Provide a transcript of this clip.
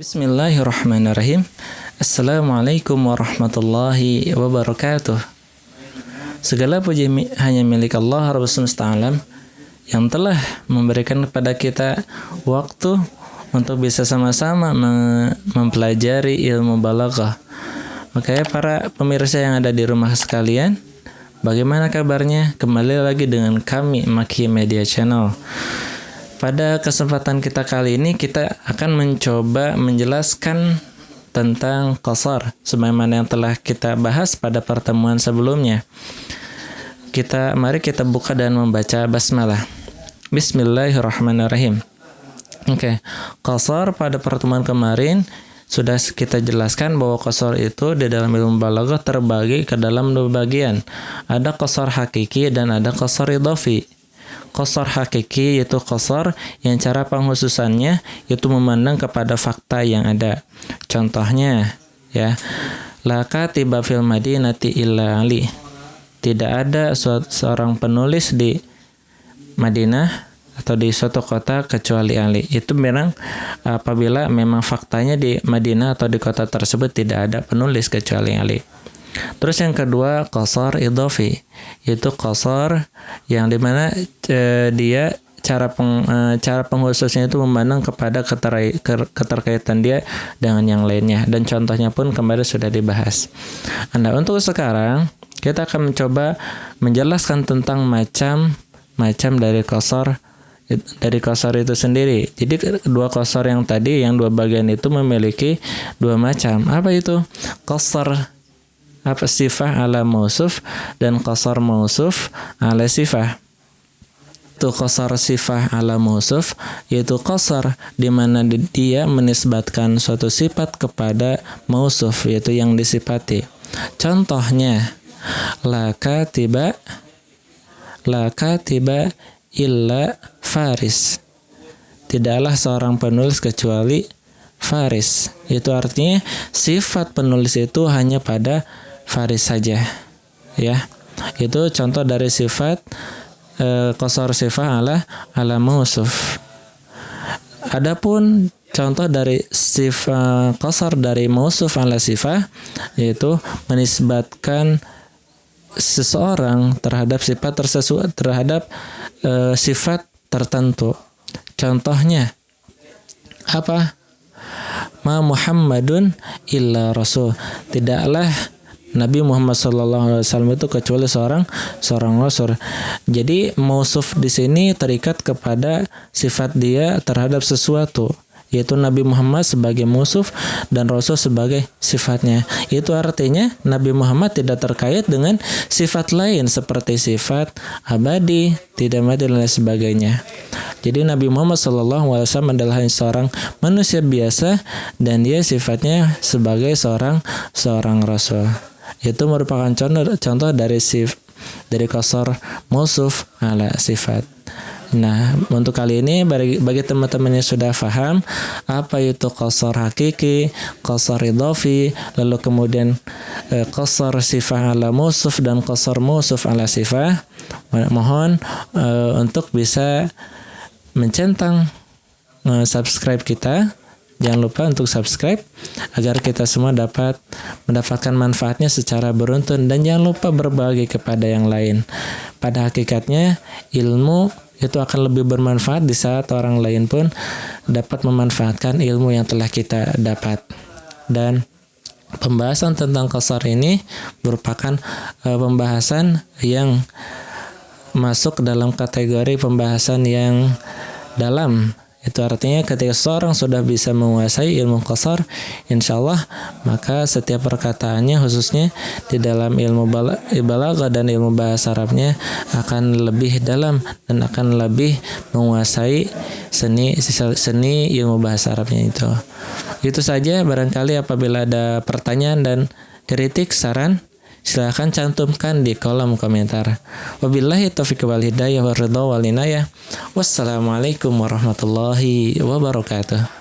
Bismillahirrahmanirrahim. Assalamualaikum warahmatullahi wabarakatuh. Segala puji hanya milik Allah Rabb semesta alam yang telah memberikan kepada kita waktu untuk bisa sama-sama mempelajari ilmu balaghah. Oke, para pemirsa yang ada di rumah sekalian, bagaimana kabarnya? Kembali lagi dengan kami Maki Media Channel. Pada kesempatan kita kali ini kita akan mencoba menjelaskan tentang qasar sebagaimana yang telah kita bahas pada pertemuan sebelumnya. Mari kita buka dan membaca basmalah. Bismillahirrahmanirrahim. Oke, qasar pada pertemuan kemarin sudah kita jelaskan bahwa qasar itu di dalam ilmu balaghah terbagi ke dalam dua bagian. Ada qasar hakiki dan ada qasar idhafi. Qasar hakiki yaitu qasar yang cara penghususannya itu memandang kepada fakta yang ada. Contohnya ya, la katiba fil madinati illa Ali. Tidak ada seorang penulis di Madinah atau di suatu kota kecuali Ali. Itu memang apabila memang faktanya di Madinah atau di kota tersebut tidak ada penulis kecuali Ali. Terus yang kedua qasar idhafi, yaitu qasar yang dimana dia cara pengkhususnya itu memandang kepada keterkaitan dia dengan yang lainnya, dan contohnya pun kemarin sudah dibahas. Nah, untuk sekarang kita akan mencoba menjelaskan tentang macam dari qasar itu sendiri. Jadi dua qasar yang tadi, yang dua bagian itu memiliki dua macam. Apa itu? Qasar sifah ala mausuf dan qasar mausuf ala sifah. Itu qasar sifah ala mausuf, yaitu qasar di mana dia menisbatkan suatu sifat kepada mausuf, yaitu yang disifati. Contohnya la katiba illa Faris. Tidaklah seorang penulis kecuali Faris. Itu artinya sifat penulis itu hanya pada Faris saja, ya. Itu contoh dari sifat qasar sifah ala mausuf. Adapun contoh dari sifat qasar dari mausuf ala sifah, yaitu menisbatkan seseorang terhadap sifat sifat tertentu. Contohnya apa? Ma Muhammadun illa rasul. Tidaklah Nabi Muhammad SAW itu kecuali seorang rasul. Jadi mausuf di sini terikat kepada sifat dia terhadap sesuatu, yaitu Nabi Muhammad sebagai mausuf dan Rasul sebagai sifatnya. Itu artinya Nabi Muhammad tidak terkait dengan sifat lain seperti sifat abadi, tidak mati dan lain sebagainya. Jadi Nabi Muhammad SAW adalah seorang manusia biasa dan dia sifatnya sebagai seorang Rasul. Itu merupakan contoh dari qasar mausuf ala sifat. Nah, untuk kali ini bagi teman-teman yang sudah paham apa itu qasar hakiki, qasar idhafi, lalu kemudian qasar sifah ala mausuf dan qasar mausuf ala sifah, mohon untuk bisa mencentang subscribe kita. Jangan lupa untuk subscribe agar kita semua dapat mendapatkan manfaatnya secara beruntun, dan jangan lupa berbagi kepada yang lain. Pada hakikatnya ilmu itu akan lebih bermanfaat di saat orang lain pun dapat memanfaatkan ilmu yang telah kita dapat. Dan pembahasan tentang qasar ini merupakan pembahasan yang masuk dalam kategori pembahasan yang dalam. Itu artinya ketika seorang sudah bisa menguasai ilmu qasar, insyaallah maka setiap perkataannya khususnya di dalam ilmu balaghah dan ilmu bahasa Arabnya akan lebih dalam dan akan lebih menguasai seni ilmu bahasa Arabnya itu. Itu saja, barangkali apabila ada pertanyaan dan kritik, saran, silahkan cantumkan di kolom komentar. Wabillahi taufiq wal hidayah wa ridha wal inayah. Wassalamualaikum warahmatullahi wabarakatuh.